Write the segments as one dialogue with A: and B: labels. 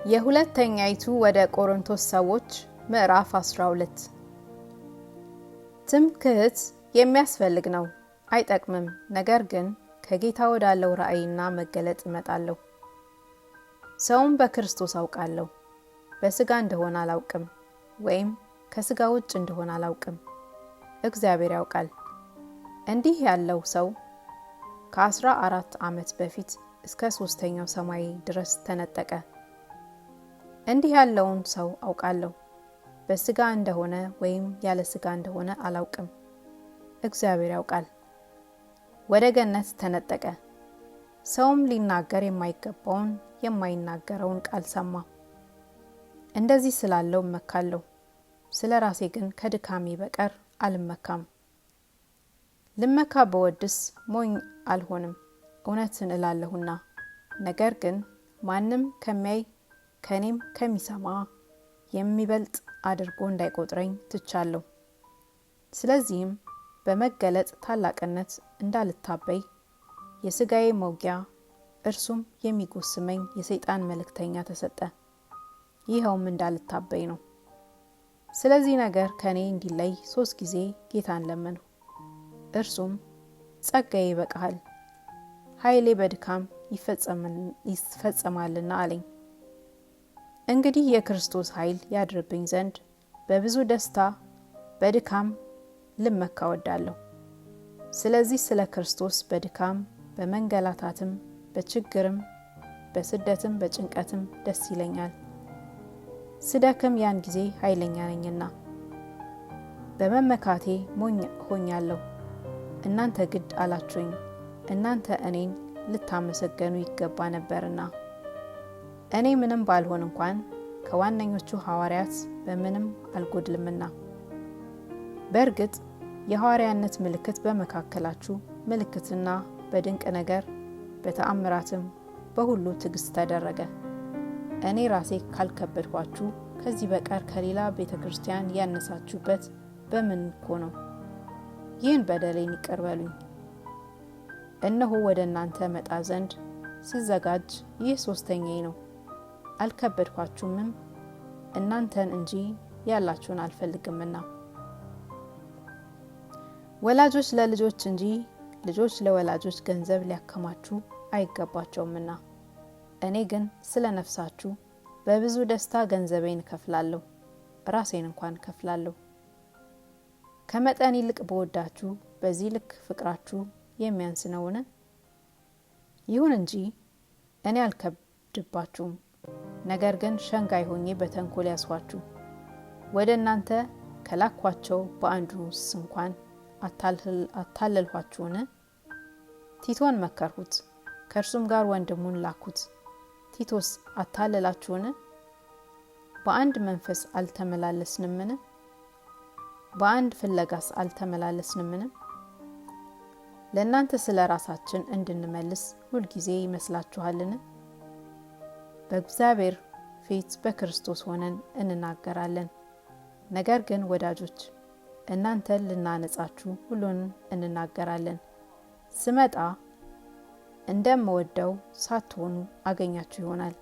A: የሁለተኛይቱ ወደ ቆሮንቶስ ሰዎች ምዕራፍ 12 ትምክህት የሚያስፈልግ ነው፣ አይጠቅምም። ነገር ግን ከጌታ ወዳለው ራእይና መገለጥ እመጣለሁ። ሰውም በክርስቶስ አውቃለሁ፣ በስጋ እንደሆነ አላውቅም፣ ወይም ከስጋ ውጭ እንደሆነ አላውቅም፣ እግዚአብሔር ያውቃል። እንዲህ ያለው ሰው ከ14 ዓመት በፊት እስከ 3ኛው ሰማይ ድረስ ተነጠቀ። እንዲህ ያለውን ሰው አውቃለሁ፣ በስጋ እንደሆነ ወይም ያለ ስጋ እንደሆነ አላውቅም፣ እግዚአብሔር ያውቃል። ወደ ገነት ተነጠቀ። ሰውም ሊናገር የማይገባውን የማይናገረውን ቃል ሰማ። እንደዚህ ስላለው እመካለሁ፣ ስለ ራሴ ግን ከድካሜ በቀር አልመካም። ልመካ በወድስ ሞኝ አልሆንም፣ እውነትን እላለሁና። ነገር ግን ማንም ከሚያይ ከኔም ከሚሰማ የሚበልጥ አድርጎ እንዳይቆጥረኝ ትቻለሁ። ስለዚህም በመገለጥ ታላቅነት እንዳልታበይ የስጋዬ መውጊያ እርሱም የሚጎስመኝ የሰይጣን መልእክተኛ ተሰጠ። ይኸውም እንዳልታበይ ነው። ስለዚህ ነገር ከኔ እንዲለይ 3 ጊዜ ጌታን ለመንሁ። እርሱም ጸጋዬ ይበቃሃል፣ ኃይሌ በድካም ይፈጸማልና አለኝ። እንግዲህ የክርስቶስ ኃይል ያድርብኝ ዘንድ በብዙ ደስታ በድካም ልመካ ወዳለሁ። ስለዚህ ስለ ክርስቶስ በድካም በመንገላታትም በችግርም በስደትም በጭንቀትም ደስ ይለኛል። ስደክም ያን ጊዜ ኃይለኛ ነኝና። በመመካቴ ሞኝ ሆኛለሁ። እናንተ ግድ አላችሁኝ፣ እናንተ እኔን ልታመሰገኑ ይገባ ነበርና። እኔ ምንም ባልሆን እንኳን ከዋነኞቹ ሐዋርያት በምንም አልጎድልምና። በእርግጥ የሐዋርያነት ምልክት በመካከላችሁ ምልክትና በድንቅ ነገር በተአምራትም በሁሉ ትዕግስት ተደረገ። እኔ ራሴ ካልከበድኳችሁ ከዚህ በቀር ከሌላ ቤተክርስቲያን ያነሳችሁበት በምን እኮ ነው? ይህን በደሌን ይቅር በሉኝ። እነሆ ወደ እናንተ መጣ ዘንድ ስዘጋጅ ይህ 3ኛዬ ነው። አልከበድኳችሁምም፣ እናንተን እንጂ ያላችሁን አልፈልግምና። ወላጆች ለልጆች እንጂ ልጆች ለወላጆች ገንዘብ ሊያከማችሁ አይገባቸውምና። እኔ ግን ስለ ነፍሳችሁ በብዙ ደስታ ገንዘቤን እከፍላለሁ፣ ራሴን እንኳን እከፍላለሁ። ከመጠን ይልቅ በወዳችሁ በዚህ ልክ ፍቅራችሁ የሚያንስ ነውን? ይሁን እንጂ እኔ አልከብድባችሁም። ነገር ግን ሸንጋይ ሆኜ በተንኮል ያስኋችሁ። ወደ እናንተ ከላኳቸው በአንዱስ እንኳን አታለልኋችሁን? ቲቶን መከርሁት፣ ከእርሱም ጋር ወንድሙን ላኩት። ቲቶስ አታለላችሁን? በአንድ መንፈስ አልተመላለስንምን? በአንድ ፍለጋስ አልተመላለስንምን? ለእናንተ ስለ ራሳችን እንድንመልስ ሁልጊዜ ይመስላችኋልን? በእግዚአብሔር ፊት በክርስቶስ ሆነን እንናገራለን። ነገር ግን ወዳጆች እናንተን ልናነጻችሁ ሁሉን እንናገራለን። ስመጣ እንደምወደው ሳትሆኑ አገኛችሁ ይሆናል።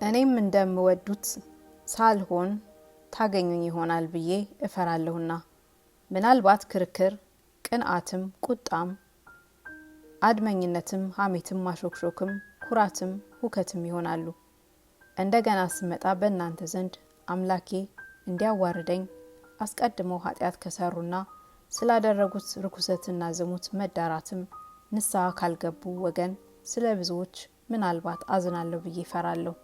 A: እኔም እንደምወዱት ሳልሆን ታገኙኝ ይሆናል ብዬ እፈራለሁና። ምናልባት ክርክር፣ ቅንዓትም፣ ቁጣም፣ አድመኝነትም፣ ሐሜትም፣ ማሾክሾክም፣ ኩራትም፣ ሁከትም ይሆናሉ። እንደገና ስመጣ በእናንተ ዘንድ አምላኬ እንዲያዋርደኝ አስቀድመው ኃጢአት ከሰሩና ስላደረጉት ርኩሰትና ዝሙት መዳራትም ንስሐ ካልገቡ ወገን ስለ ብዙዎች ምናልባት አዝናለሁ ብዬ እፈራለሁ።